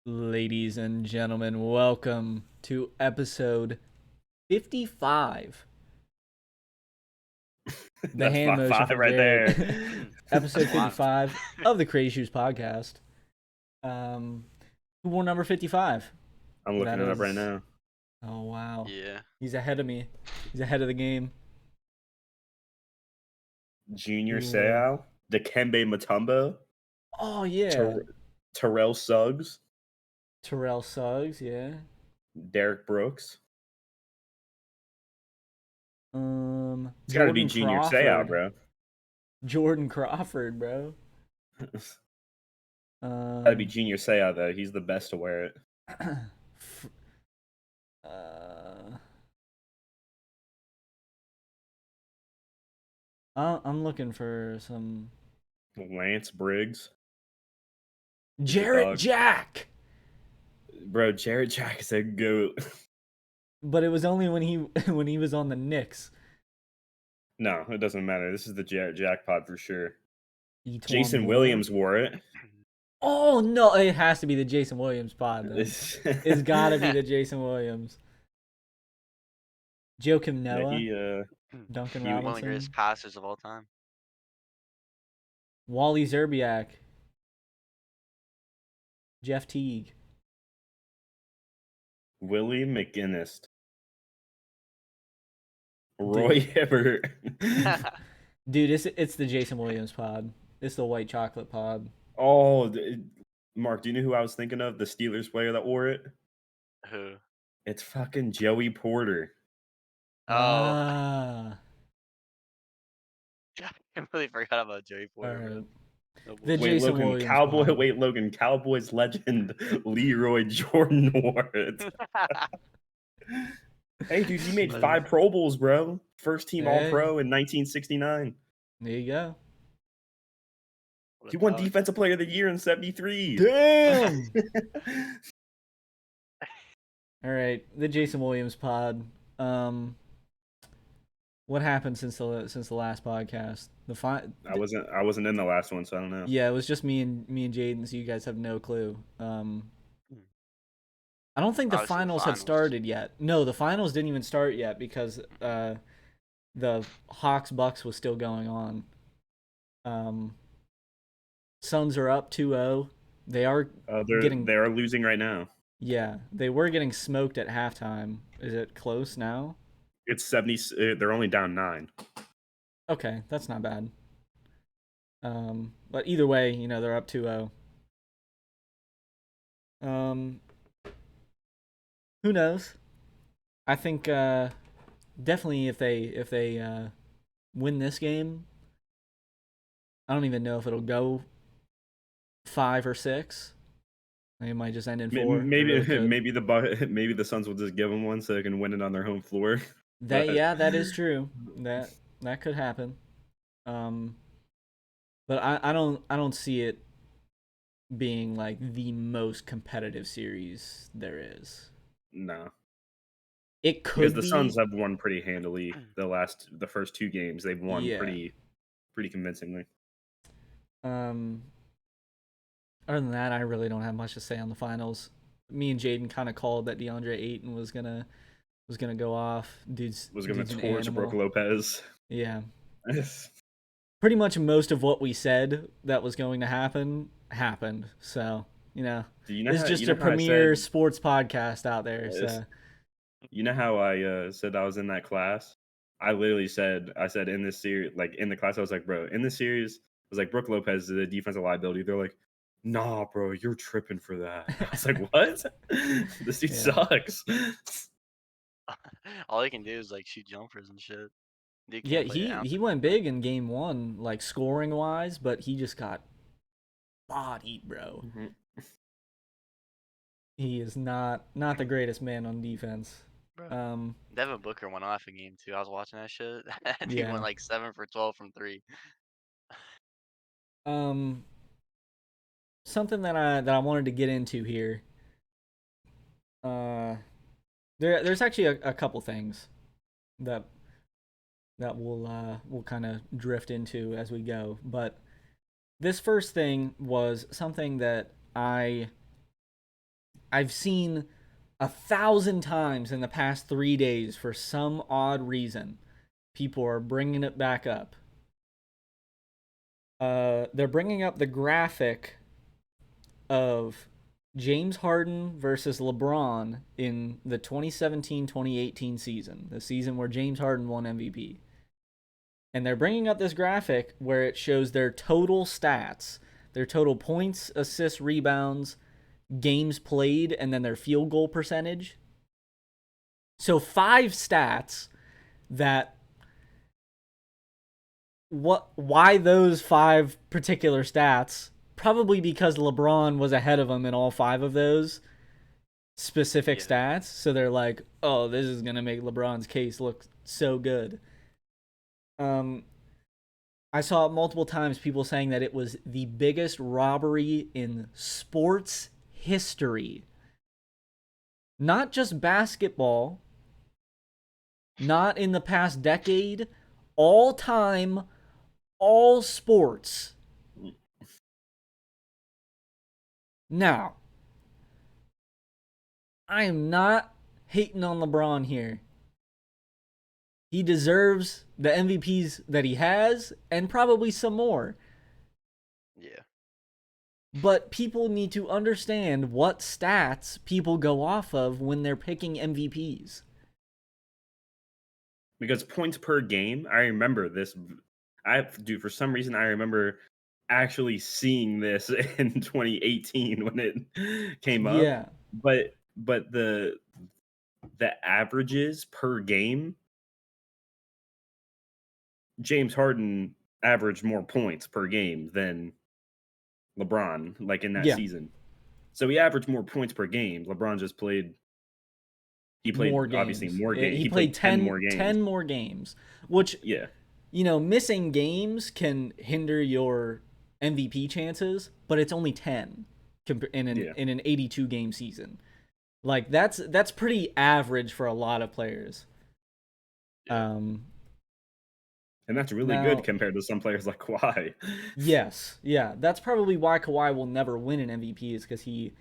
Ladies and gentlemen, welcome to episode 55. The That's hand my motion five from right Jared. there. Episode Wow. 55 of the Crazy Shoes podcast. Um, who wore number 55? I'm looking That it up right is. now. Oh, wow. Yeah. He's ahead of me. He's ahead of the game. Junior Ooh. Seau, Dikembe Mutombo, Oh, yeah. Ter- Terrell Suggs, Terrell Suggs, yeah. Derek Brooks. It's got to be Jordan Junior Seau, Crawford. bro. Jordan Crawford, bro. Got to be Um, Junior Seau though. He's the best to wear it. uh, I'm looking for some Lance Briggs. He's a Jarrett dog, Jack, bro. Jared Jack is a goat. but it was only when he when he was on the Knicks. No, it doesn't matter. This is the Jared Jack pod for sure. Etwan Jason Moore. Williams wore it. Oh no, it has to be the Jason Williams pod then. This- It's got to be the Jason Williams. Joakim yeah, Noah, he Duncan he One of the greatest Robinson, passers of all time. Wally Zerbiak, Jeff Teague. Willie McGinnis, Roy Hibbert. Dude, it's the Jason Williams pod. It's the white chocolate pod. Oh, Mark, do you know who I was thinking of? The Steelers player that wore it? Who? It's fucking Joey Porter. Oh, Ah, I completely forgot about Joey all Porter, bro. right. No The bullshit. Jason Williams pod. Logan, Cowboys legend Leroy Jordan wore it. Hey, dude, he made What 5 Pro Bowls, bro. First team All Hey, Pro in 1969. there you go. a He won dog. Defensive Player of the Year in 73. Damn. All right, the Jason Williams pod. What happened since the last podcast? I wasn't in the last one, so I don't know. Yeah, it was just me and Jayden, so you guys have no clue. I don't think the Obviously, the finals had finals. started yet. No, the finals didn't even start yet because the Hawks Bucks was still going on. Suns are up 2-0. They are getting They're losing right now. Yeah, they were getting smoked at halftime. Is it close now? It's 70. They're only down 9. Okay, that's not bad. But either way, they're up 2-0. Who knows? I think definitely if they win this game, I don't even know if it'll go 5 or 6. It might just end in 4. Maybe Really could. maybe the Suns will just give them one so they can win it on their home floor. That is true. That could happen. But I don't see it being like the most competitive series there is. No, It because could the be. Suns have won pretty handily the first 2 games. They've won Yeah. pretty convincingly. Other than that, I really don't have much to say on the finals. Me and Jayden kind of called that DeAndre Ayton was gonna go off. Dude's Gonna an torch animal. Brook Lopez. Yeah. Pretty much most of what we said that was going to happen happened. So it's just a premier sports podcast out there. So you know how I said I was in that class? I literally said in this series, like in the class, I was like, bro, in this series, I was like, Brook Lopez is a defensive liability. They're like, nah, bro, you're tripping for that. I was like, what? This dude sucks. All he can do is like shoot jumpers and shit. Dude yeah, can't play the he went big in game 1, like scoring wise, but he just got bodied, bro. Mm-hmm. He is not the greatest man on defense. Bro. Devin Booker went off in game 2. I was watching that shit. He Yeah. went like 7 for 12 from 3. Something that I wanted to get into here. There's actually a couple things that we'll kind of drift into as we go, but this first thing was something that I I've seen 1,000 times in the past 3 days for some odd reason. People are bringing it back up. They're bringing up the graphic of James Harden versus LeBron in the 2017-2018 season, the season where James Harden won MVP. And they're bringing up this graphic where it shows their total stats, their total points, assists, rebounds, games played, and then their field goal percentage. So 5 stats that why those 5 particular stats? Probably because LeBron was ahead of them in all 5 of those specific stats. So they're like, "Oh, this is going to make LeBron's case look so good." I saw multiple times people saying that it was the biggest robbery in sports history. Not just basketball, not in the past decade, all time, all sports. Now, I am not hating on LeBron here. He deserves the MVPs that he has and probably some more. Yeah. But people need to understand what stats people go off of when they're picking MVPs. Because points per game, I remember this. For some reason, I remember actually seeing this in 2018 when it came up. Yeah. But the averages per game, James Harden averaged more points per game than LeBron, like in that season. So he averaged more points per game. LeBron just played. He played more games. Obviously more games. He played 10 more games. 10 more games, which missing games can hinder your MVP chances, but it's only 10 in an 82 game season. Like that's pretty average for a lot of players. And that's really good compared to some players like Kawhi. Yes, yeah. That's probably why Kawhi will never win an MVP, is because he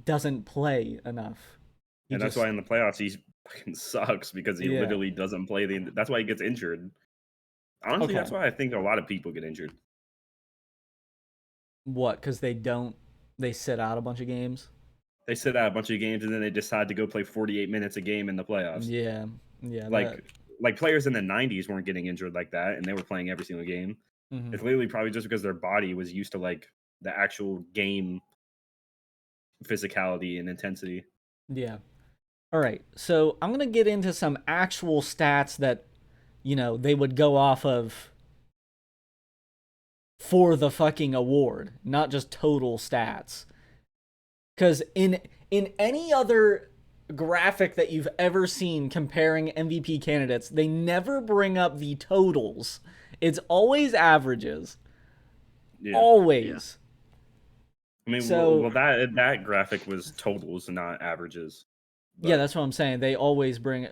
doesn't play enough. That's why in the playoffs he fucking sucks, because he literally doesn't play. That's why he gets injured. Honestly, that's why I think a lot of people get injured. What? Because they sit out a bunch of games? They sit out a bunch of games and then they decide to go play 48 minutes a game in the playoffs. Yeah. Like players in the 90s weren't getting injured like that, and they were playing every single game. Mm-hmm. It's literally probably just because their body was used to like the actual game physicality and intensity. Yeah. All right. So I'm going to get into some actual stats that, they would go off of for the fucking award, not just total stats. Because in any other graphic that you've ever seen comparing MVP candidates, they never bring up the totals. It's always averages. Yeah. Always. Yeah. I mean, that graphic was totals, not averages. But... Yeah, that's what I'm saying. They always bring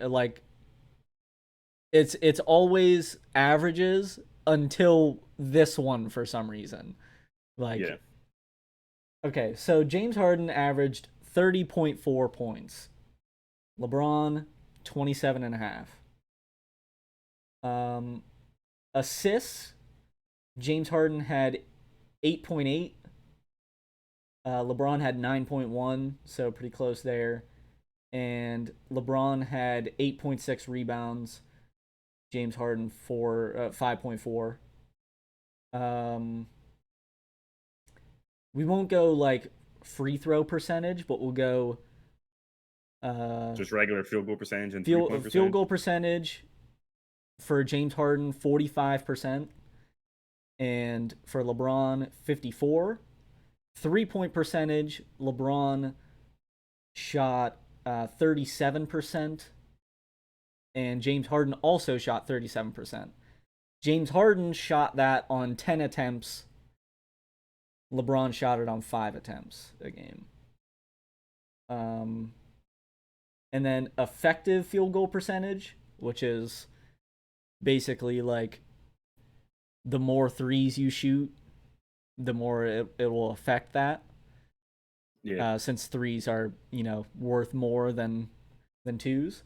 it's always averages until this one for some reason. Okay, so James Harden averaged 30.4 points. LeBron, 27.5. Assists, James Harden had 8.8. LeBron had 9.1, so pretty close there. And LeBron had 8.6 rebounds. James Harden 5.4. We won't go free throw percentage, but we'll go just regular field goal percentage and field goal percentage for James Harden 45%, and for LeBron 54%. 3-point percentage, LeBron shot 37%, and James Harden also shot 37%. James Harden shot that on 10 attempts. LeBron shot it on 5 attempts a game. And then effective field goal percentage, which is basically the more threes you shoot, the more it will affect that. Yeah. since threes are worth more than twos.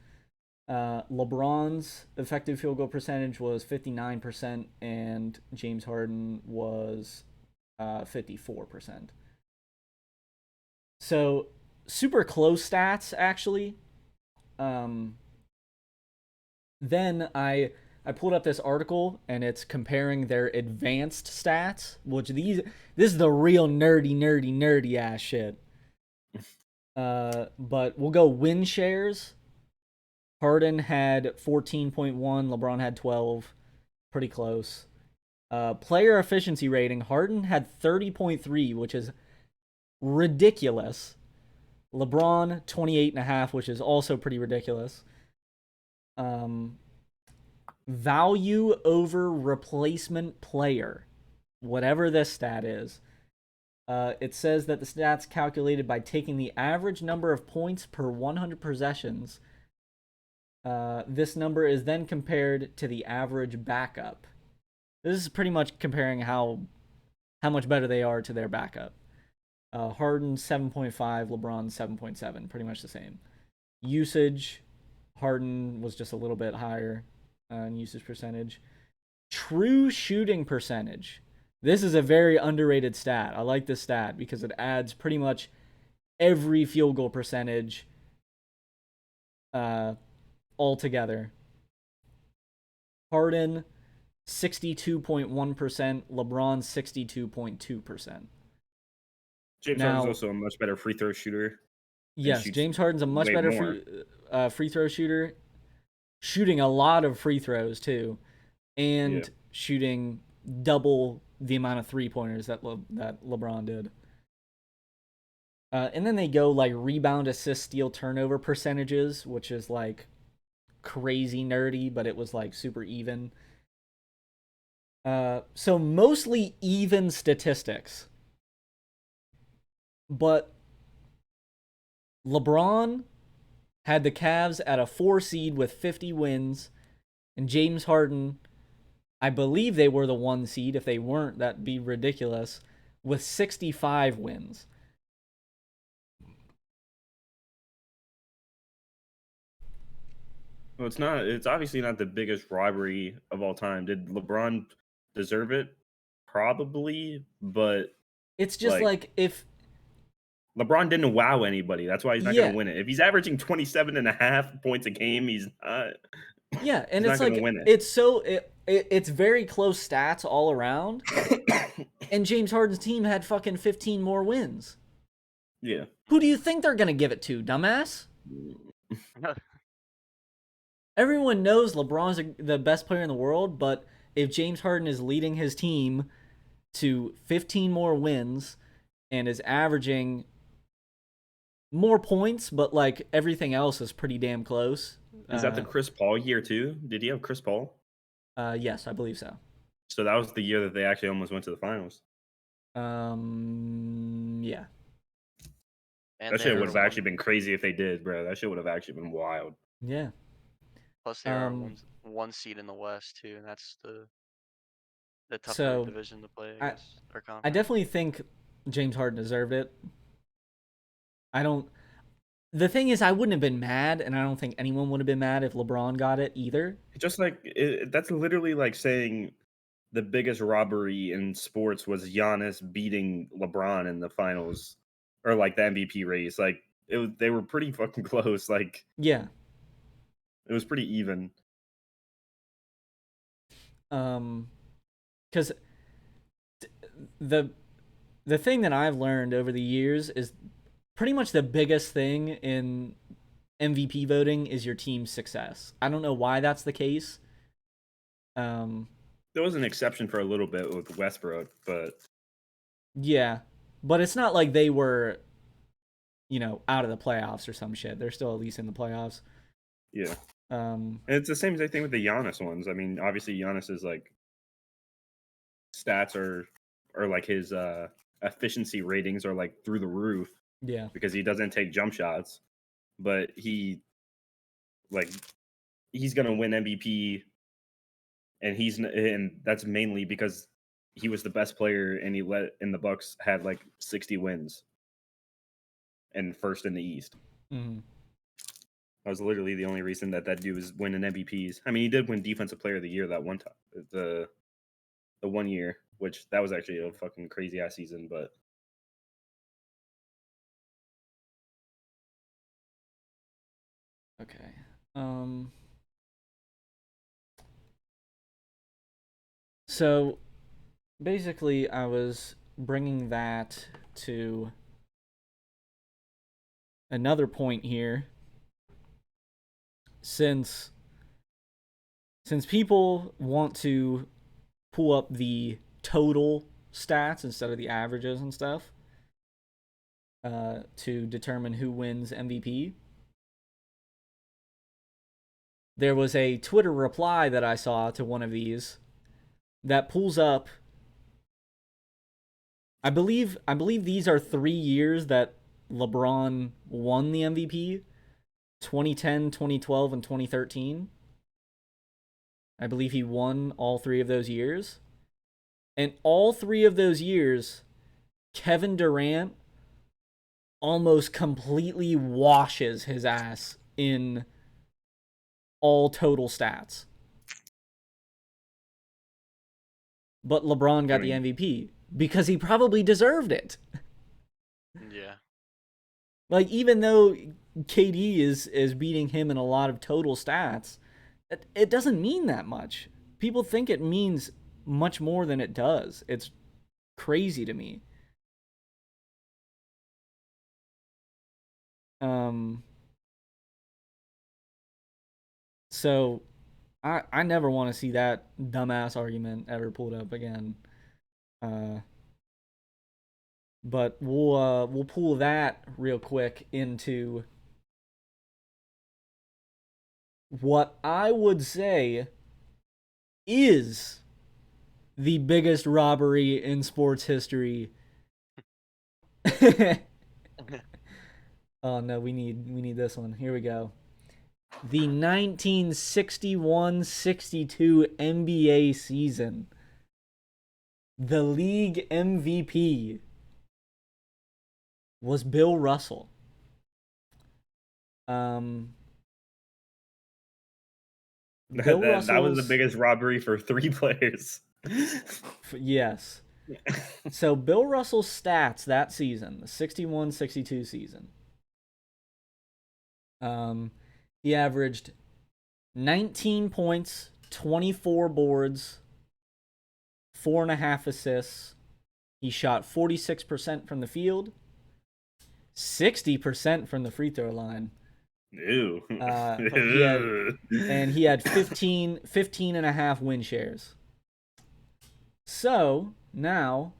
LeBron's effective field goal percentage was 59%, and James Harden was 54%. So super close stats, actually. Then I pulled up this article, and it's comparing their advanced stats, which this is the real nerdy ass shit. But we'll go win shares. Harden had 14.1, LeBron had 12, pretty close. Player efficiency rating, Harden had 30.3, which is ridiculous. LeBron 28.5, which is also pretty ridiculous. Value over replacement player, whatever this stat is. It says that the stat's calculated by taking the average number of points per 100 possessions. This number is then compared to the average backup. This is pretty much comparing how much better they are to their backup. Harden 7.5, LeBron 7.7, pretty much the same. Usage, Harden was just a little bit higher in usage percentage. True shooting percentage. This is a very underrated stat. I like this stat because it adds pretty much every field goal percentage all together. Harden 62.1%, LeBron 62.2%. James Harden's also a much better free throw shooter. Yes, James Harden's a much better free throw shooter, shooting a lot of free throws too, and shooting double the amount of 3-pointers that LeBron did. And then they go like rebound, assist, steal, turnover percentages, which is like crazy nerdy, but it was like super even. So mostly even statistics. But LeBron had the Cavs at a 4 seed with 50 wins, and James Harden, I believe they were the 1 seed. If they weren't, that'd be ridiculous, with 65 wins. Well, it's obviously not the biggest robbery of all time. Did LeBron deserve it? Probably, but it's just like if LeBron didn't wow anybody, that's why he's not going to win it. If he's averaging 27.5 points a game, he's not. Yeah, and it's like it's very close stats all around. And James Harden's team had fucking 15 more wins. Yeah. Who do you think they're gonna give it to, dumbass? Everyone knows LeBron's the best player in the world, but if James Harden is leading his team to 15 more wins and is averaging more points, but like everything else is pretty damn close. Is that the Chris Paul year too? Did he have Chris Paul? Yes, I believe so. So that was the year that they actually almost went to the finals. Yeah. And that shit would have actually been crazy if they did, bro. That shit would have actually been wild. Yeah. Plus, they were one seed in the West too, and that's the tougher division to play, I guess. I definitely think James Harden deserved it. The thing is, I wouldn't have been mad, and I don't think anyone would have been mad if LeBron got it either. Just like that's literally like saying the biggest robbery in sports was Giannis beating LeBron in the finals, or like the MVP race. Like they were pretty fucking close. Like yeah, it was pretty even. Because the thing that I've learned over the years is pretty much the biggest thing in MVP voting is your team's success. I don't know why that's the case. There was an exception for a little bit with Westbrook, but yeah, but it's not like they were, out of the playoffs or some shit. They're still at least in the playoffs. Yeah. And it's the same thing with the Giannis ones. I mean, obviously Giannis is like stats or like his efficiency ratings are like through the roof. Yeah. Because he doesn't take jump shots, but he's gonna win MVP, and that's mainly because he was the best player and the Bucks had like 60 wins. and first in the East. Mm-hmm. That was literally the only reason that dude was winning MVPs. I mean, he did win Defensive Player of the Year that one time, the 1 year, which that was actually a fucking crazy ass season. But okay, so basically, I was bringing that to another point here. Since people want to pull up the total stats instead of the averages and stuff to determine who wins MVP, there was a Twitter reply that I saw to one of these that pulls up. I believe these are 3 years that LeBron won the MVP: 2010, 2012, and 2013. I believe he won all 3 of those years. And all 3 of those years, Kevin Durant almost completely washes his ass in all total stats. But LeBron got the MVP because he probably deserved it. Yeah. Like, even though KD is beating him in a lot of total stats, it doesn't mean that much. People think it means much more than it does. It's crazy to me. So I never want to see that dumbass argument ever pulled up again. But we'll pull that real quick into what I would say is the biggest robbery in sports history. Oh no, we need this one. Here we go. The 1961-62 NBA season. The league MVP was Bill Russell. That was the biggest robbery for 3 players. Yes. So Bill Russell's stats that season, the 61-62 season. He averaged 19 points, 24 boards, 4.5 assists. He shot 46% from the field, 60% from the free throw line. Ew. He had 15 and a half win shares. So now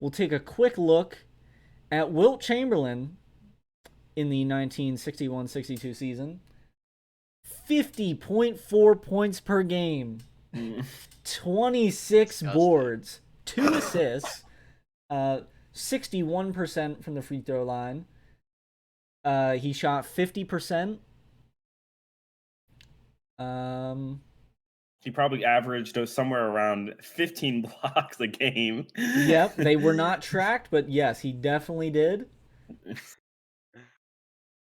we'll take a quick look at Wilt Chamberlain in the 1961-62 season. 50.4 points per game, 26 boards, 2 assists, 61% from the free throw line. He shot 50%. He probably averaged somewhere around 15 blocks a game. Yep, they were not tracked, but yes, he definitely did.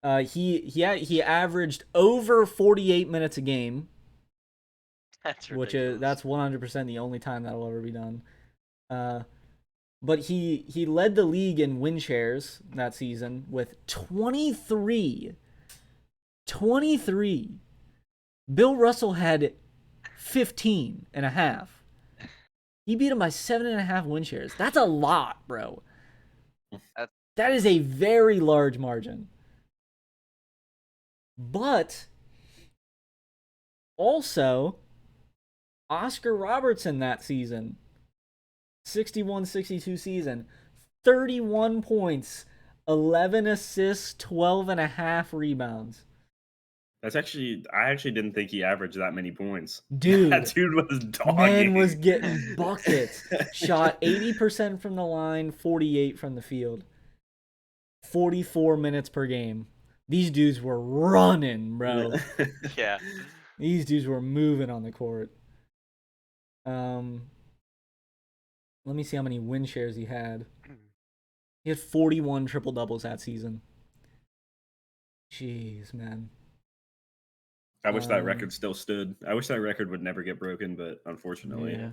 He averaged over 48 minutes a game. That's ridiculous. That's 100% the only time that'll ever be done. But he led the league in win shares that season with 23. 23. Bill Russell had 15 and a half. He beat him by 7.5 win shares. That's a lot, bro. That is a very large margin. But also, Oscar Robertson that season, 61-62 season, 31 points, 11 assists, 12.5 rebounds. I actually didn't think he averaged that many points. Dude, that dude was dogging. Man was getting buckets. Shot 80% from the line, 48 from the field. 44 minutes per game. These dudes were running, bro. Yeah. These dudes were moving on the court. Let me see how many win shares he had. He had 41 triple doubles that season. Jeez, man. I wish that record still stood. I wish that record would never get broken, but unfortunately, Yeah.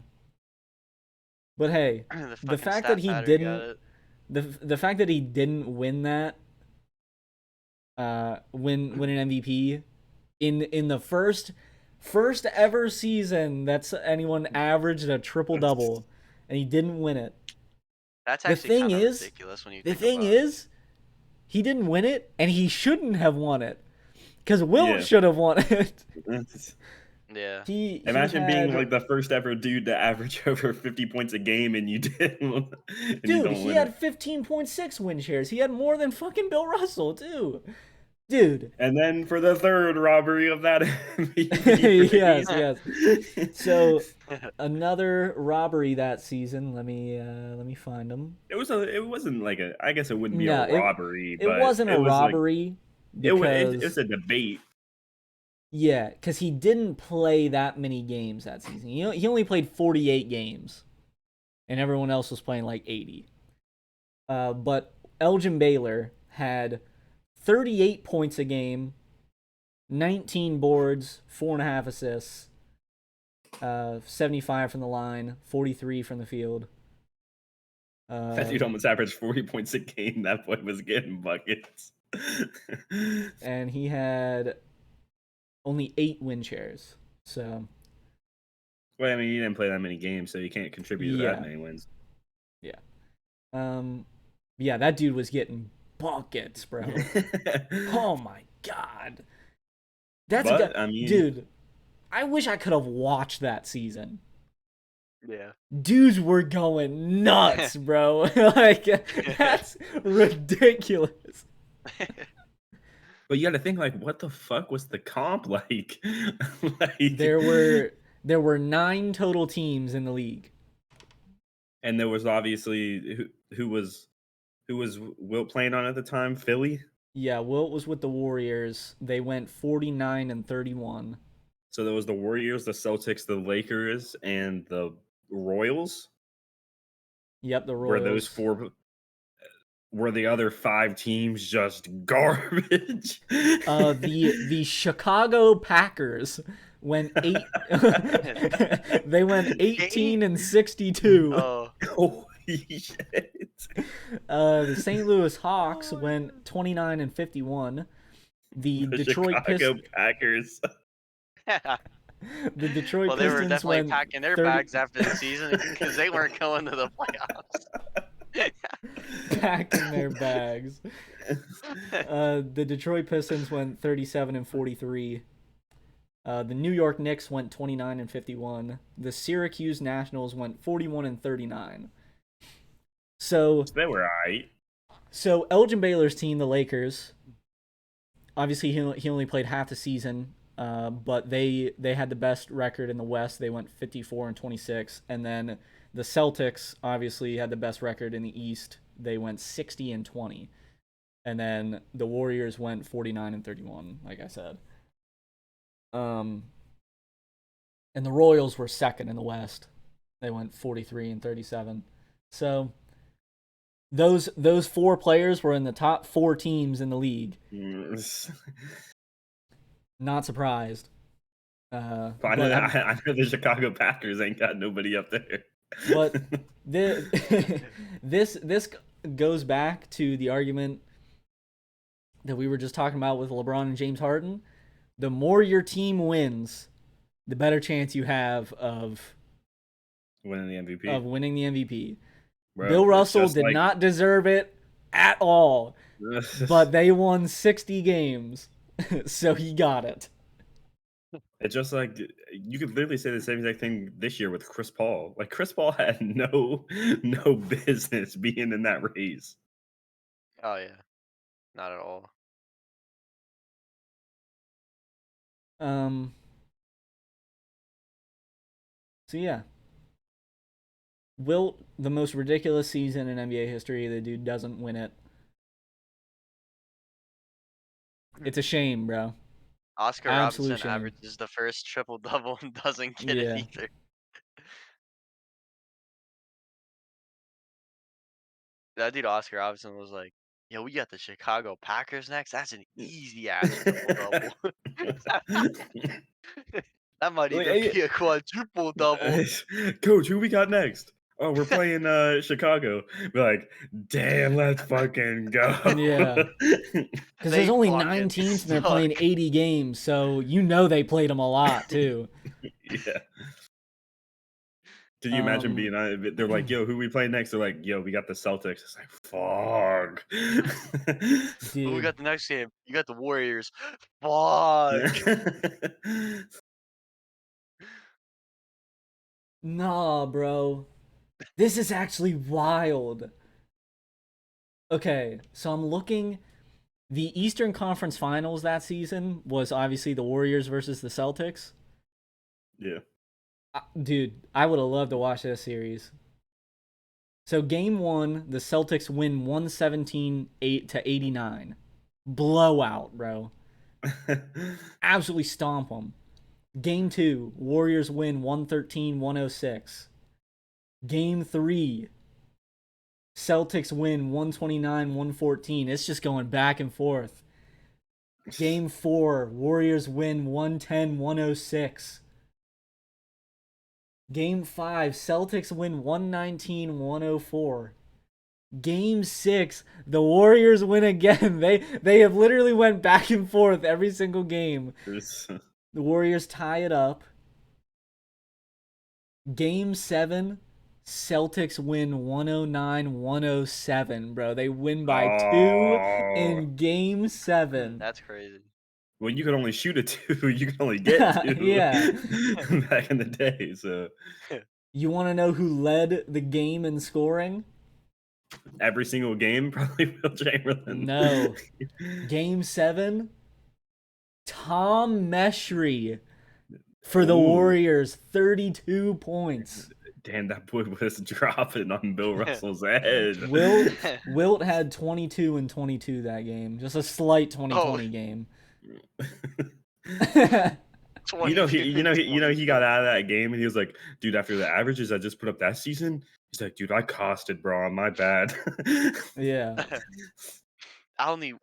But hey, the fact that he didn't, the fact that he didn't win that, win an MVP in the first ever season that's anyone averaged a triple double, and he didn't win it. That's actually kind of ridiculous when you think about it. The thing is, he didn't win it, and he shouldn't have won it, because Wilt should have won it. Yeah. Imagine being like the first ever dude to average over 50 points a game, and you didn't. Dude, he had 15.6 win shares. He had more than fucking Bill Russell, too. Dude. And then for the third robbery of that MVP. yes. So another robbery that season. Let me find them. It wasn't like a. I guess it wouldn't be a robbery. It wasn't a robbery. Like, it was a debate. Yeah, because he didn't play that many games that season. He only played 48 games, and everyone else was playing like 80. But Elgin Baylor had 38 points a game, 19 boards, 4.5 assists, 75 from the line, 43 from the field. That dude almost averaged 40 points a game. That boy was getting buckets. And he had only 8 win shares. So, well, I mean, he didn't play that many games, so you can't contribute to that many wins. Yeah. Yeah, that dude was getting buckets, bro. Oh my god. Dude, I wish I could have watched that season. Yeah. Dudes were going nuts, bro. Like, that's ridiculous. But you got to think, like, what the fuck was the comp like? There were 9 total teams in the league, and there was obviously who was Wilt playing on at the time? Philly. Yeah, Wilt was with the Warriors. They went 49-31. So there was the Warriors, the Celtics, the Lakers, and the Royals. Yep, the Royals. Were those 4? Were the other 5 teams just garbage? The Chicago Packers went 8. They went 18-62. Oh. Holy shit. The St. Louis Hawks went 29-51. The Detroit Chicago Packers. The Detroit well, they Pistons were definitely went packing their bags after the season because they weren't going to the playoffs. Packing their bags. The Detroit Pistons went 37-43. The New York Knicks went 29-51. The Syracuse Nationals went 41-39. So they were alright. So Elgin Baylor's team, the Lakers, obviously he only played half the season, but they had the best record in the West. They went 54-26, and then the Celtics obviously had the best record in the East. They went 60-20, and then the Warriors went 49-31, like I said. And the Royals were second in the West. They went 43-37. So those 4 players were in the top 4 teams in the league. Not surprised. I know the Chicago Packers ain't got nobody up there. But this goes back to the argument that we were just talking about with LeBron and James Harden. The more your team wins, the better chance you have of winning the MVP. Bro, Bill Russell did not deserve it at all, but they won 60 games, so he got it. It's just like you could literally say the same exact thing this year with Chris Paul. Like Chris Paul had no business being in that race. Oh yeah, not at all. So yeah. Wilt, the most ridiculous season in NBA history. The dude doesn't win it. It's a shame, bro. Oscar Robertson averages the first triple-double and doesn't get it either. that dude Oscar Robertson was like, "Yo, we got the Chicago Packers next. That's an easy ass triple double. That might Like, even hey, be a quadruple double." Coach, who we got next? Oh, we're playing Chicago. We're like, damn, let's fucking go. Yeah. Because there's They only 9 fucking teams and they're playing suck. 80 games, so you know they played them a lot too. Yeah. Can you imagine being on? They're like, "Yo, who we play next?" They're like, "Yo, we got the Celtics." It's like, "Fuck." Who we Dude. got the next game? You got the Warriors. Fuck. Nah, bro. This is actually wild. Okay, so I'm looking. The Eastern Conference Finals that season was obviously the Warriors versus the Celtics. Yeah. Dude, I would have loved to watch this series. So game 1, the Celtics win 117-89. Blowout, bro. Absolutely stomp them. Game 2, Warriors win 113-106. Game 3, Celtics win 129-114. It's just going back and forth. Game 4, Warriors win 110-106. Game 5, Celtics win 119-104. Game 6, the Warriors win again. They have literally went back and forth every single game. The Warriors tie it up. Game 7, Celtics win 109-107, bro. They win by 2 in game 7. That's crazy. Well, you could only shoot a 2. You could only get 2. Yeah. Back in the day, so. You want to know who led the game in scoring? Every single game, probably Wilt Chamberlain. No. Game 7, Tom Meshry for the Warriors, 32 points. Damn, that boy was dropping on Bill Russell's head. Wilt had 22 and 22 that game. Just a slight 2020 game. He got out of that game and he was like, dude, after the averages I just put up that season, he's like, dude, I costed, bro. My bad. Yeah. I only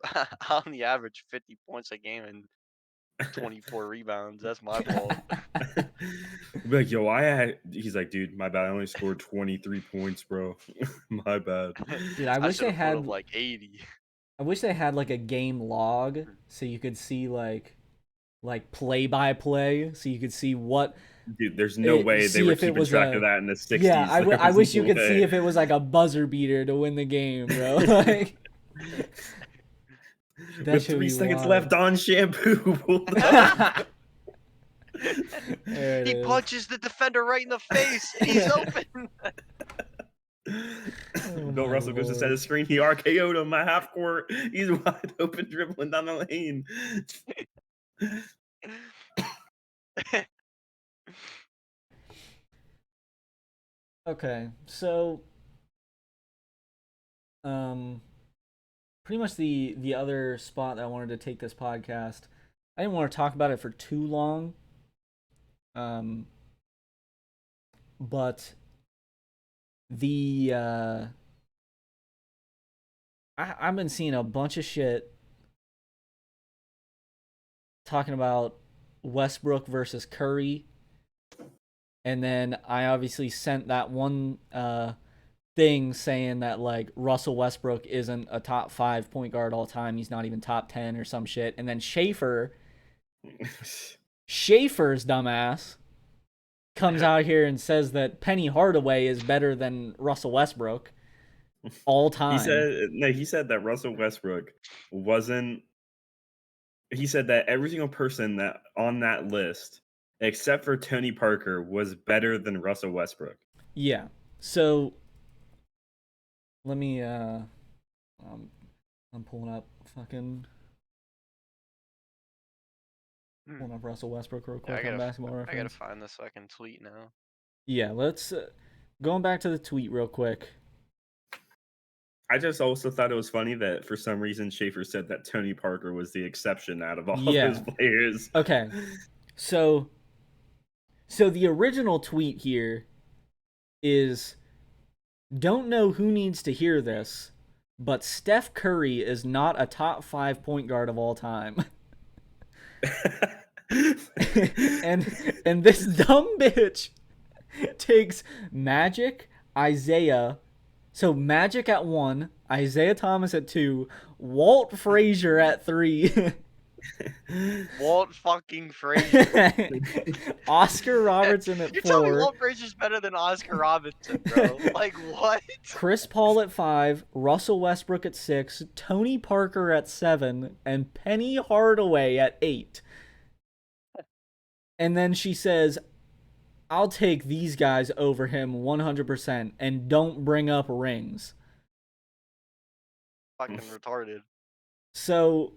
average 50 points a game and 24 rebounds. That's my fault. Be like, yo, he's like, dude, my bad. I only scored 23 points, bro. My bad. Dude, I wish they had like 80. I wish they had like a game log so you could see like play by play, so you could see what. Dude, there's no way they were keeping track of that in the 60s. Yeah, I wish you could see if it was like a buzzer beater to win the game, bro. Like, with 3 seconds left on shampoo. He punches the defender right in the face and he's open. Bill Russell goes to set a screen. He RKO'd him at half court. He's wide open, dribbling down the lane. Okay, so pretty much the other spot that I wanted to take this podcast, I didn't want to talk about it for too long. But I've been seeing a bunch of shit talking about Westbrook versus Curry, and then I obviously sent that one thing saying that like Russell Westbrook isn't a top 5 point guard all time. He's not even top 10 or some shit. And then Shaffer's dumbass comes out here and says that Penny Hardaway is better than Russell Westbrook all time. He said that Russell Westbrook wasn't. He said that every single person that on that list, except for Tony Parker, was better than Russell Westbrook. Yeah. So let me I'm pulling up Russell Westbrook real quick on Basketball Reference. I gotta find the second tweet now. Yeah, let's going back to the tweet real quick. I just also thought it was funny that for some reason Shaffer said that Tony Parker was the exception out of all of his players. Okay. So the original tweet here is Don't know who needs to hear this, but Steph Curry is not a top 5 point guard of all time. and this dumb bitch takes Magic, Isaiah. So Magic at 1, Isaiah Thomas at 2, Walt Frazier at 3. Walt fucking Frazier. Oscar Robertson at You 4. tell me Walt Frazier's better than Oscar Robertson, bro. Like, what? Chris Paul at 5, Russell Westbrook at 6, Tony Parker at 7, and Penny Hardaway at 8. And then she says, I'll take these guys over him 100% and don't bring up rings. Fucking retarded. So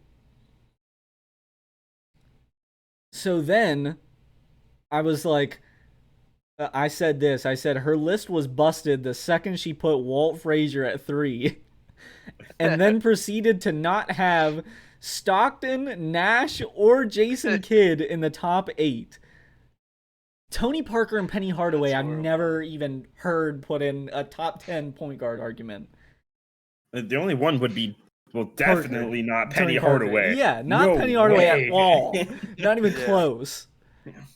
then I was like, I said this. I said her list was busted the second she put Walt Frazier at 3. And then proceeded to not have Stockton, Nash, or Jason Kidd in the top 8. Tony Parker and Penny Hardaway, I've never even heard put in a top 10 point guard argument. The only one would be, well, definitely not Penny Hardaway. Yeah, not Penny Hardaway at all. Not even close.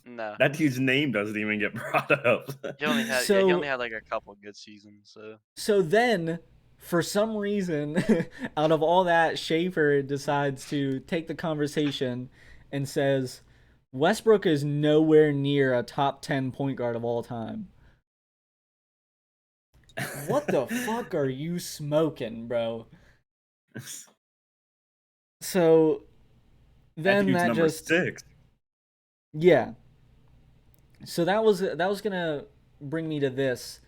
No. That dude's name doesn't even get brought up. He only had like a couple good seasons, so. So then, for some reason, out of all that, Shaffer decides to take the conversation and says, Westbrook is nowhere near a top 10 point guard of all time. What the fuck are you smoking, bro? So then that just 6. Yeah. So that was gonna bring me to this.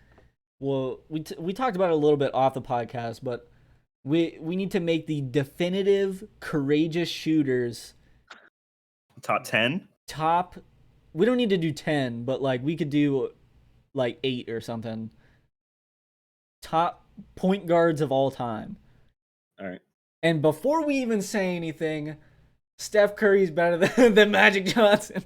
Well, we talked about it a little bit off the podcast, but we need to make the definitive courageous shooters top 10. We don't need to do 10, but like we could do like 8 or something. Top point guards of all time. All right. And before we even say anything, Steph Curry's better than Magic Johnson.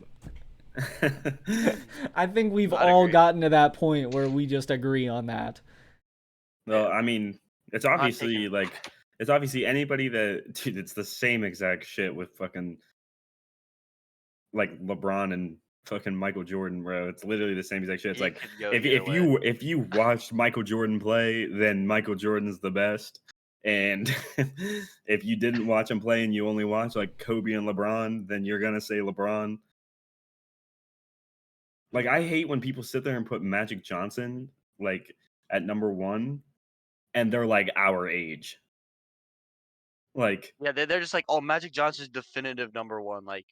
I think we've all gotten to that point where we just agree on that. Well, I mean, it's obviously anybody that, dude, it's the same exact shit with fucking like LeBron and fucking Michael Jordan, bro. It's literally the same exact shit. It's like if you watched Michael Jordan play, then Michael Jordan's the best. And if you didn't watch him play and you only watch like Kobe and LeBron, then you're gonna say LeBron. Like, I hate when people sit there and put Magic Johnson like at number 1, and they're like our age. Like, yeah, they're just like, oh, Magic Johnson's definitive number 1. Like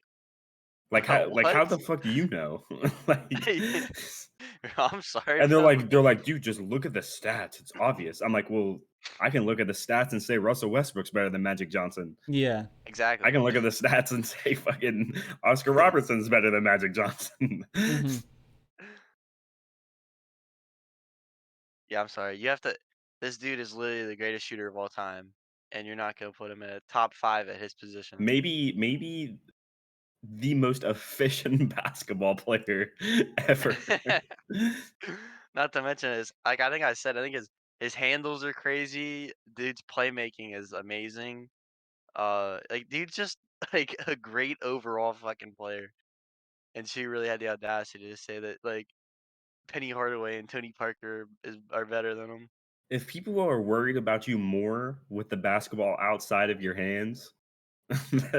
how the fuck do you know? Like, I'm sorry. And they're like, dude, just look at the stats. It's obvious. I'm like, well, I can look at the stats and say Russell Westbrook's better than Magic Johnson. Yeah, exactly. I can look at the stats and say fucking Oscar Robertson's better than Magic Johnson. Mm-hmm. Yeah, I'm sorry. You have to. This dude is literally the greatest shooter of all time, and you're not gonna put him in a top 5 at his position. Maybe the most efficient basketball player ever. Not to mention I think his handles are crazy. Dude's playmaking is amazing. Dude's just like a great overall fucking player. And she really had the audacity to say that like Penny Hardaway and Tony Parker are better than him. If people are worried about you more with the basketball outside of your hands,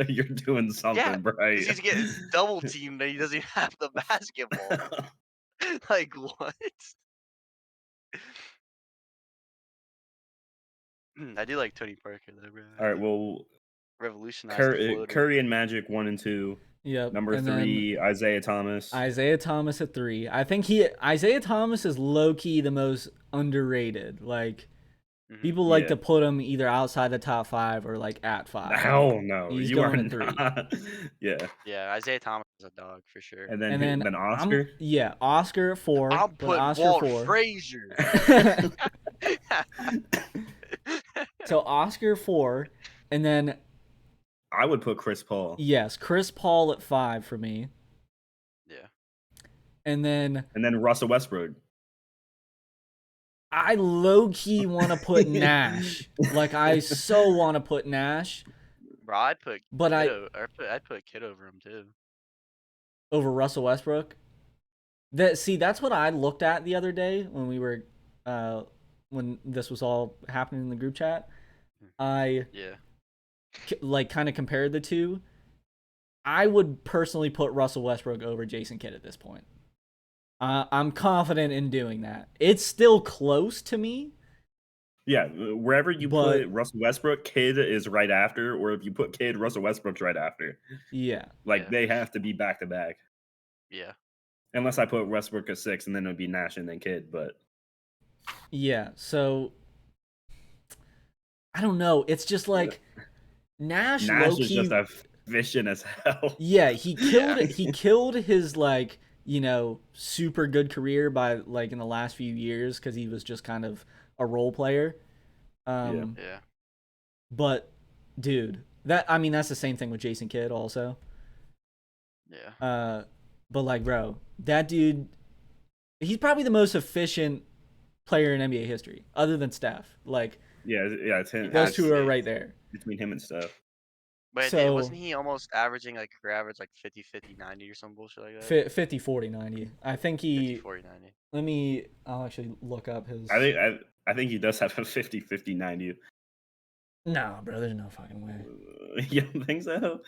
you're doing something right. He's getting double teamed and he doesn't even have the basketball. Like, what? I do like Tony Parker though, bro. All right, well, revolutionized Curry and Magic 1 and 2. Yep. Number 3, Isaiah Thomas. Isaiah Thomas at 3. I think Isaiah Thomas is low key the most underrated. Like, people like to put him either outside the top 5 or like at 5. Hell no, you are at 3. Yeah, Isaiah Thomas is a dog for sure. And then Oscar. Oscar at 4. I'll put Oscar Walt 4. Frazier. So Oscar 4, and then I would put Chris Paul. Yes, Chris Paul at 5 for me. Yeah. And then Russell Westbrook. I low key want to put Nash. Like I so want to put Nash, Bro, I'd put but I I'd put Kid over him too. over Russell Westbrook. That's what I looked at the other day when we were, when this was all happening in the group chat. I Yeah. like kind of compared the two. I would personally put Russell Westbrook over Jason Kidd at this point. I'm confident in doing that. It's still close to me. Yeah, wherever you But- put Russell Westbrook, Kid is right after, or if you put Kid, Russell Westbrook's right after. Yeah. Like Yeah. they have to be back to back. Yeah. Unless I put Westbrook at 6, and then it would be Nash and then Kid. But Yeah. So I don't know. It's just like Nash low is key. just efficient as hell. Yeah, he killed Yeah. he killed his like, super good career by like in the last few years because he was just kind of a role player. Yeah. But dude, that's the same thing with Jason Kidd also. Yeah. But like, bro, that dude, he's probably the most efficient player in NBA history, other than Steph. Like, Yeah, it's him. those I'd two are say- right there. Between him and Steph. But So- wasn't he almost averaging like career average like 50, 50, 90 or some bullshit like that? 50, 40, 90. I think 50, 40, 90. I'll actually look up his. I think he does have a 50, 50, 90. No, bro, there's no fucking way. You don't think so?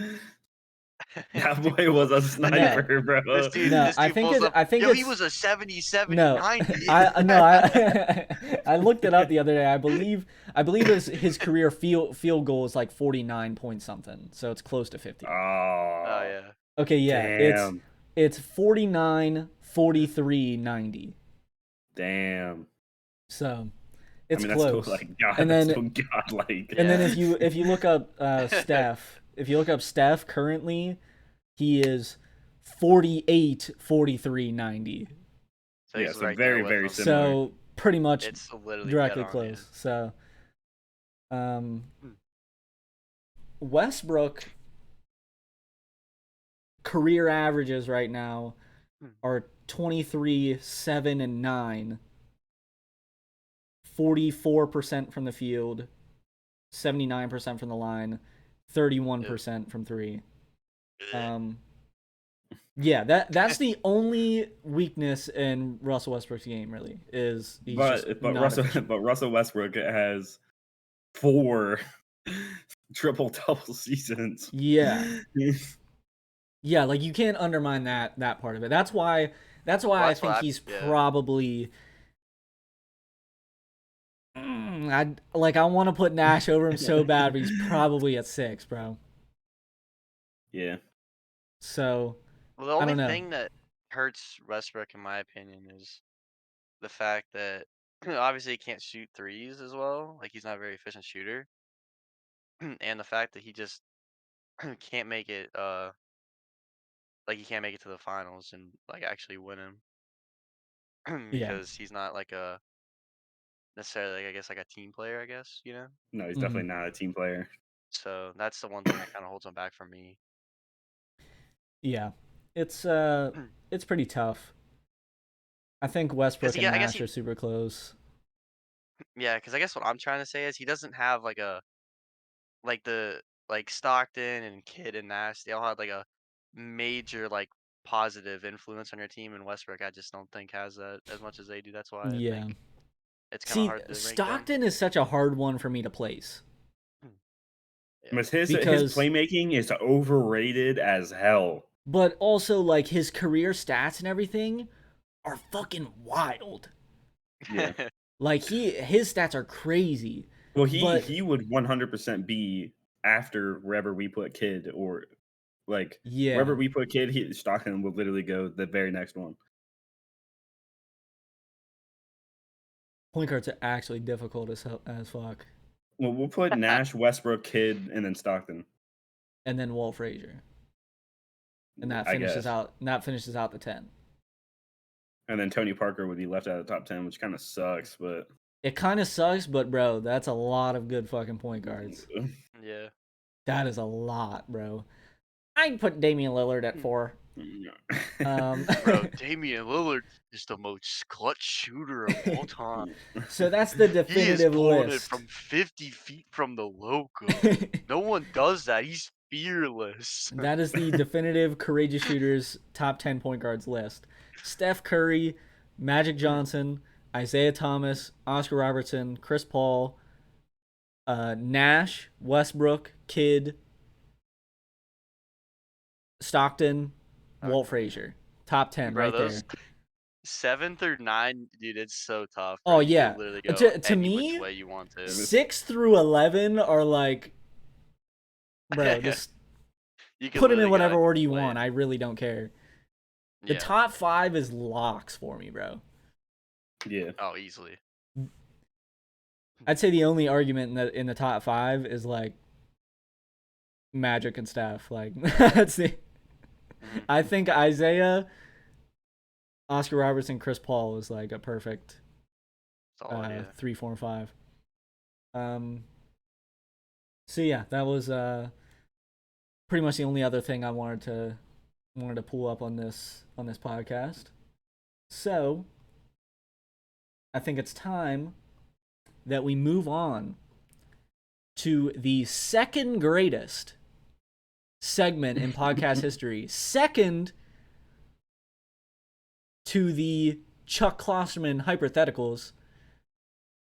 That boy was a sniper, bro. This dude, No, this dude I think pulls it's- up. I think Yo, he it's- was a 70, 70, No, 90. I looked it up the other day. I believe his career field goal is like 49 point something, so it's close to 50. Oh, yeah. Okay, yeah, damn. it's 49, 43, 90. Damn. So it's That's close. still like God, And then- that's still godlike. And then Yeah. if you look up Steph currently, he is 48, 43, 90. So Yeah, he's so right very, there with very him. similar. So pretty much It's literally directly dead on, close. So Westbrook career averages right now are 23, 7, and 9. 44% from the field, 79% from the line, 31% from 3. Yeah, that's the only weakness in Russell Westbrook's game, really, is he's just not efficient. But Russell Westbrook has 4 triple double seasons. Yeah. Yeah, like you can't undermine that part of it. That's why I that's think why he's yeah. probably I want to put Nash over him so bad, but he's probably at 6, bro. Yeah. So Well, the I only don't know. thing that hurts Westbrook, in my opinion, is the fact that obviously he can't shoot threes as well. Like he's not a very efficient shooter, and the fact that he just can't make it. Like he can't make it to the finals and like actually win him Yeah. because he's not like a necessarily like I guess like a team player. I guess No, he's Mhm. definitely not a team player. So that's the one thing that kind of holds him back from me. yeah, it's pretty tough. I think Westbrook and I guess Nash are super close. Yeah, because I guess what I'm trying to say is he doesn't have like like Stockton and Kidd and Nash. They all had like a major like positive influence on your team, and Westbrook I just don't think has that as much as they do. That's why I Yeah. think it's kind of See, hard to rank them. Stockton is such a hard one for me to place. But his Because- playmaking is overrated as hell. But also, like, his career stats and everything are fucking wild. Yeah. Like, his stats are crazy. Well, But- he would 100% be after wherever we put Kid, or like Yeah. wherever we put Kid, Stockton would literally go the very next one. Point guards are actually difficult as fuck. Well, we'll put Nash, Westbrook, Kid, and then Stockton. And then Walt Frazier. And that I finishes guess. out the 10. And then Tony Parker would be left out of the top 10, which kind of sucks, but It kind of sucks, but bro, that's a lot of good fucking point guards. Yeah. That is a lot, bro. I'd put Damian Lillard at 4. Bro, Damian Lillard is the most clutch shooter of all time. So that's the He is definitive pulling it list. from 50 feet from the logo. No one does that. He's fearless. That is the definitive courageous shooters top 10 point guards list. Steph Curry, Magic Johnson, Isaiah Thomas, Oscar Robertson, Chris Paul, Nash, Westbrook, Kidd, Stockton, Walt Frazier. Top 10 Bro, right those there. 7 through 9, dude, it's so tough. Oh, Bro. You yeah. can literally go To any me, which way you want to. 6 through 11 are like, bro, just You can put them in literally go whatever any order you way. want. I really don't care. The Yeah. top 5 is locks for me, bro. Yeah. Oh, easily. I'd say the only argument in the top 5 is like Magic and Steph. Like that's the. I think Isaiah, Oscar Robertson, Chris Paul is like a perfect Solid, yeah. 3, 4, and 5. So yeah, that was pretty much the only other thing I wanted to pull up on this podcast. So I think it's time that we move on to the second greatest segment in podcast history. Second to the Chuck Klosterman hypotheticals.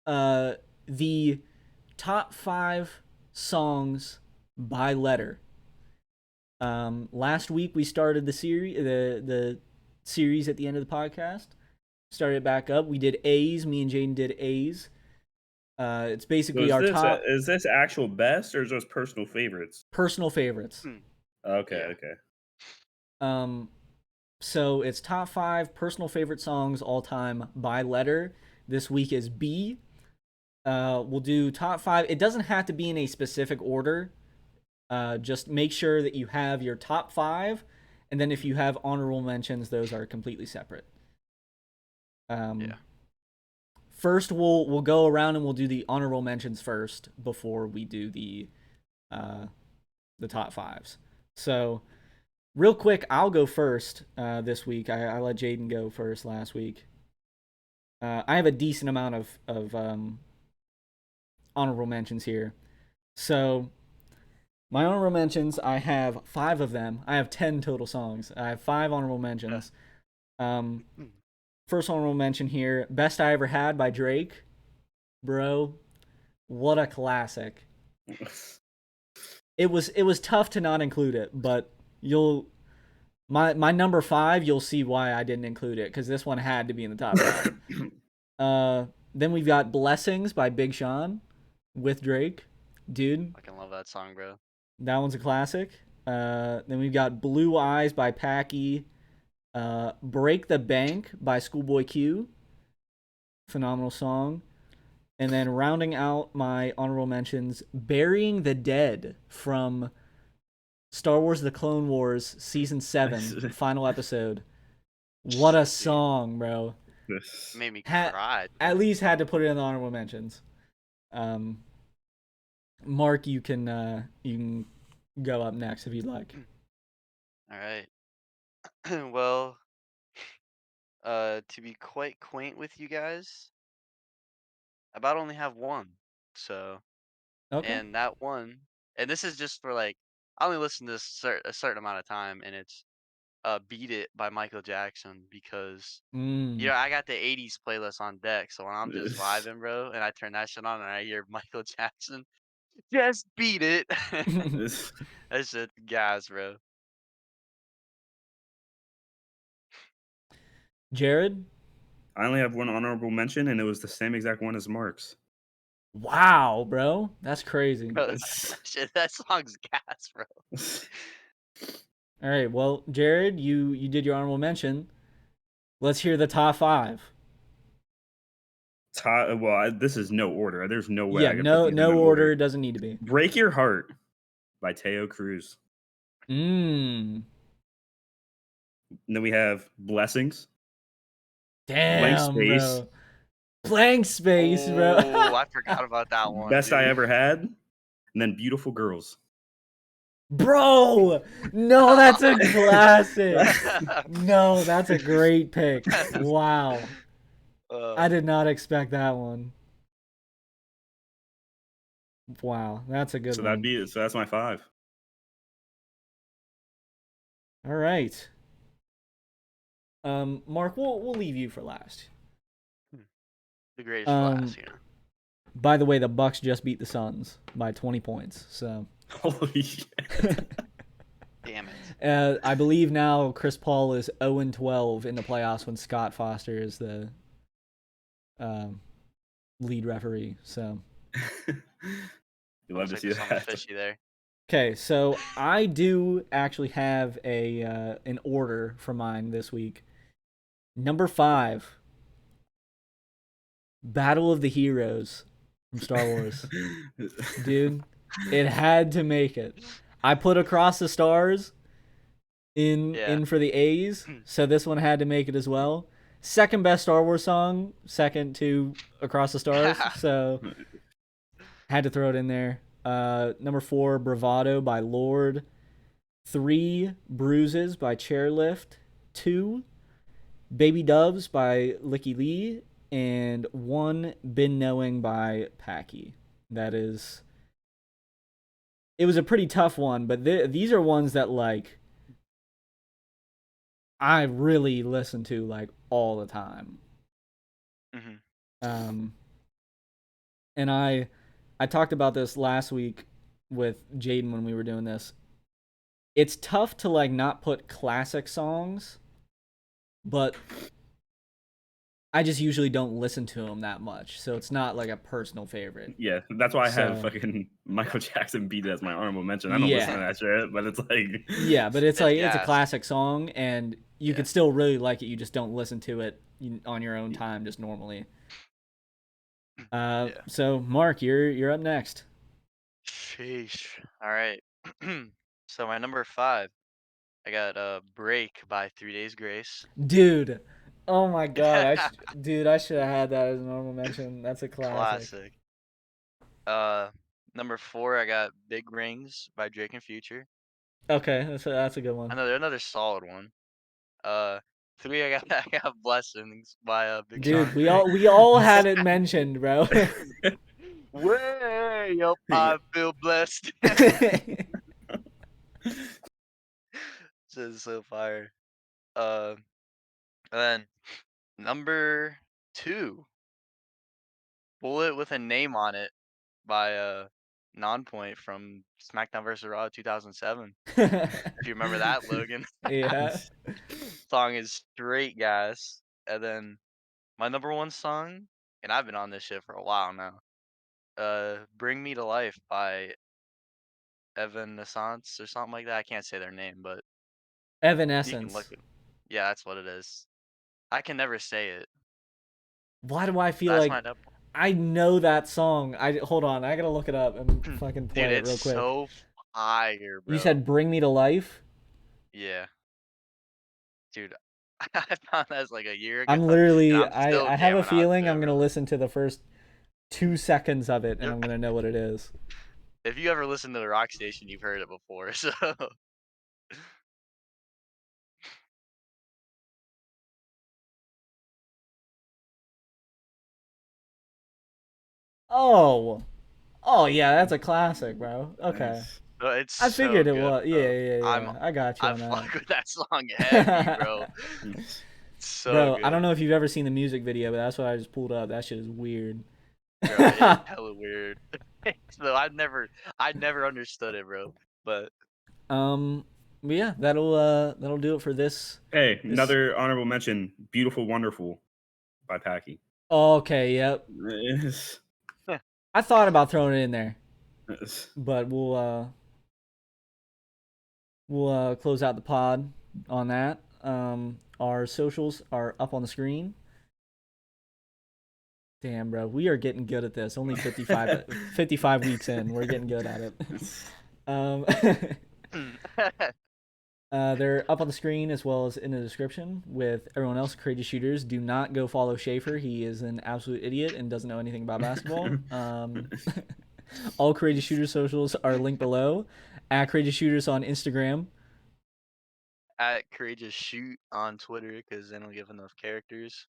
The top 5 songs by letter. Last week we started the series at the end of the podcast. Started it back up. We did A's. Me and Jayden did A's. It's basically our top. Is this actual best or is those personal favorites? Personal favorites. Okay, Yeah. okay. So it's top 5 personal favorite songs all time by letter. This week is B. We'll do top 5. It doesn't have to be in a specific order. Just make sure that you have your top 5, and then if you have honorable mentions, those are completely separate. Yeah. First, we'll go around and we'll do the honorable mentions first before we do the top 5s. So, real quick, I'll go first this week. I let Jayden go first last week. I have a decent amount of honorable mentions here. So, my honorable mentions, I have 5 of them. I have 10 total songs. I have 5 honorable mentions. First honorable mention here, Best I Ever Had by Drake. Bro, what a classic. It was tough to not include it, but my number 5, you'll see why I didn't include it, because this one had to be in the top 5. Then we've got Blessings by Big Sean with Drake. Dude. I can love that song, bro. That one's a classic. Then we've got Blue Eyes by Packy. Break the Bank by Schoolboy Q. Phenomenal song. And then rounding out my honorable mentions, Burying the Dead from Star Wars The Clone Wars Season 7, final episode. What a song, bro. Made me cry. At least had to put it in the honorable mentions. Mark, you can go up next if you'd like. All right. Well, to be quite quaint with you guys, I about only have one. So, Okay. and that one, and this is just for like, I only listen to this a certain amount of time, and it's "Beat It" by Michael Jackson, because I got the '80s playlist on deck. So when I'm just vibing, bro, and I turn that shit on and I hear Michael Jackson, just beat it. That shit gas, bro. Jared? I only have one honorable mention, and it was the same exact one as Mark's. Wow, bro. That's crazy. Bro, that song's gas, bro. All right, well, Jared, you did your honorable mention. Let's hear the top 5. This is no order. There's no way. Yeah, I can put these in no no order. Doesn't need to be. Break Your Heart by Teo Cruz. And then we have Blessings. Damn, Blank Space. bro. Blank Space, bro. Oh, I forgot about that one. Best dude. I Ever Had. And then Beautiful Girls. Bro, no, that's a classic. No, that's a great pick. Wow. I did not expect that one. Wow, that's a good So one. that's my 5. All right. Mark, we'll leave you for last. The greatest for last, you know. By the way, the Bucks just beat the Suns by 20 points. So Holy shit. Damn it. I believe now Chris Paul is 0-12 in the playoffs when Scott Foster is the lead referee. So You love to see something that. fishy there. okay, so I do actually have a an order for mine this week. Number 5, Battle of the Heroes from Star Wars. Dude, it had to make it. I put Across the Stars in for the A's, so this one had to make it as well. Second best Star Wars song, second to Across the Stars, so had to throw it in there. Number 4, Bravado by Lord. 3, Bruises by Chairlift. 2, Baby Doves by Licky Lee. And 1, Been Knowing by Packy. That is... It was a pretty tough one, but these are ones that, like, I really listen to, like, all the time. Mm-hmm. And I talked about this last week with Jayden when we were doing this. It's tough to, like, not put classic songs, but I just usually don't listen to them that much, so it's not like a personal favorite. Yeah, that's why I have So- fucking Michael Jackson beat as my honorable mention. I don't listen to that shit, but it's like Yeah, but it's like it's a gas. classic song, and you could still really like it. You just don't listen to it on your own time, just normally. So Mark, you're up next. Sheesh. All right. So my number 5, I got "Break" by 3 Days Grace. Dude, oh my god, I should have had that as a normal mention. That's a classic. Number 4, I got "Big Rings" by Drake and Future. Okay, that's a good one. Another solid one. 3, I got "Blessings" by Big Dude, Sean. we all had it mentioned, bro. Way up, I feel blessed. Just so fire. And then number 2, "Bullet with a Name on It" by Nonpoint from SmackDown vs. Raw 2007. If you remember that, Logan. Yeah. Song is straight gas. And then my number 1 song, and I've been on this shit for a while now. "Bring Me to Life" by Evanescence or something like that. I can't say their name, but you can Evanescence. look it. Yeah, that's what it is. I can never say it. Why do I feel That's like my number. I know that song? Hold on, I gotta look it up and fucking play Dude, it real it's quick. so fire, bro. You said "Bring Me to Life." Yeah. Dude, I found that as like a year ago. I'm literally and I'm still I have a jamming out to feeling it, I'm gonna bro. listen to the first 2 seconds of it and Yep. I'm gonna know what it is. If you ever listen to the rock station, you've heard it before. So Oh, yeah, that's a classic, bro. Okay, it's I figured so it good, was. bro. Yeah. I got you I on fuck that. with that song heavy, bro. It's so Bro, good. I don't know if you've ever seen the music video, but that's what I just pulled up. That shit is weird. Bro, it's hella weird. So I never understood it, bro. But But yeah, that'll do it for this. Hey, another honorable mention, Beautiful Wonderful by Packy. Okay, yep. Yes. I thought about throwing it in there, Yes. but we'll close out the pod on that. Our socials are up on the screen. Damn, bro, we are getting good at this. Only 55 weeks in, we're getting good at it. They're up on the screen as well as in the description with everyone else. Courageous Shooters. Do not go follow Shaffer. He is an absolute idiot and doesn't know anything about basketball. All Courageous Shooters socials are linked below. At Courageous Shooters on Instagram. At Courageous Shoot on Twitter because they don't give enough characters.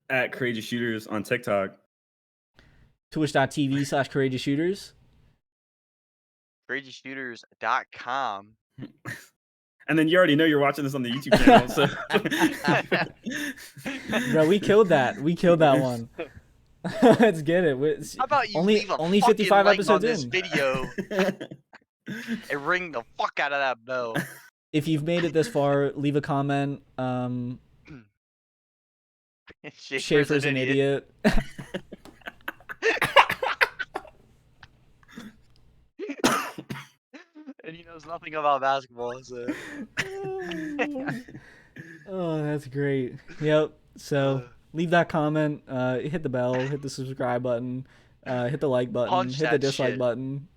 At Courageous Shooters on TikTok. Twitch.tv/Courageous Shooters. CourageousShooters.com. And then you already know you're watching this on the YouTube channel. So, Bro, we killed that. We killed that one. Let's get it. How about you only leave a only fucking 55 like episodes on this in. video and ring the fuck out of that bell. If you've made it this far, leave a comment. Shaffer's an idiot. And he knows nothing about basketball. So. Oh, that's great. Yep. So leave that comment. Hit the bell. Hit the subscribe button. Hit the like button. Punch hit the that dislike shit. button.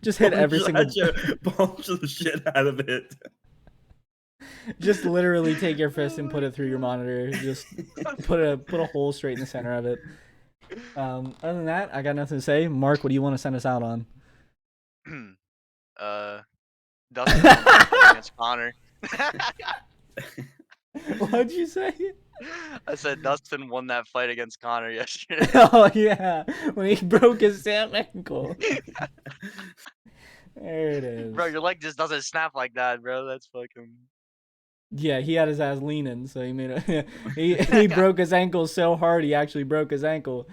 Just hit every single. Punch the shit out of it. Just literally take your fist and put it through your monitor. Just put a hole straight in the center of it. Other than that, I got nothing to say. Mark, what do you want to send us out on? Dustin against Connor. What'd you say? I said Dustin won that fight against Connor yesterday. Oh yeah, when he broke his Sam ankle. There it is. Bro, your leg just doesn't snap like that, bro. That's fucking. Yeah, he had his ass leaning, so he made a he broke his ankle so hard he actually broke his ankle.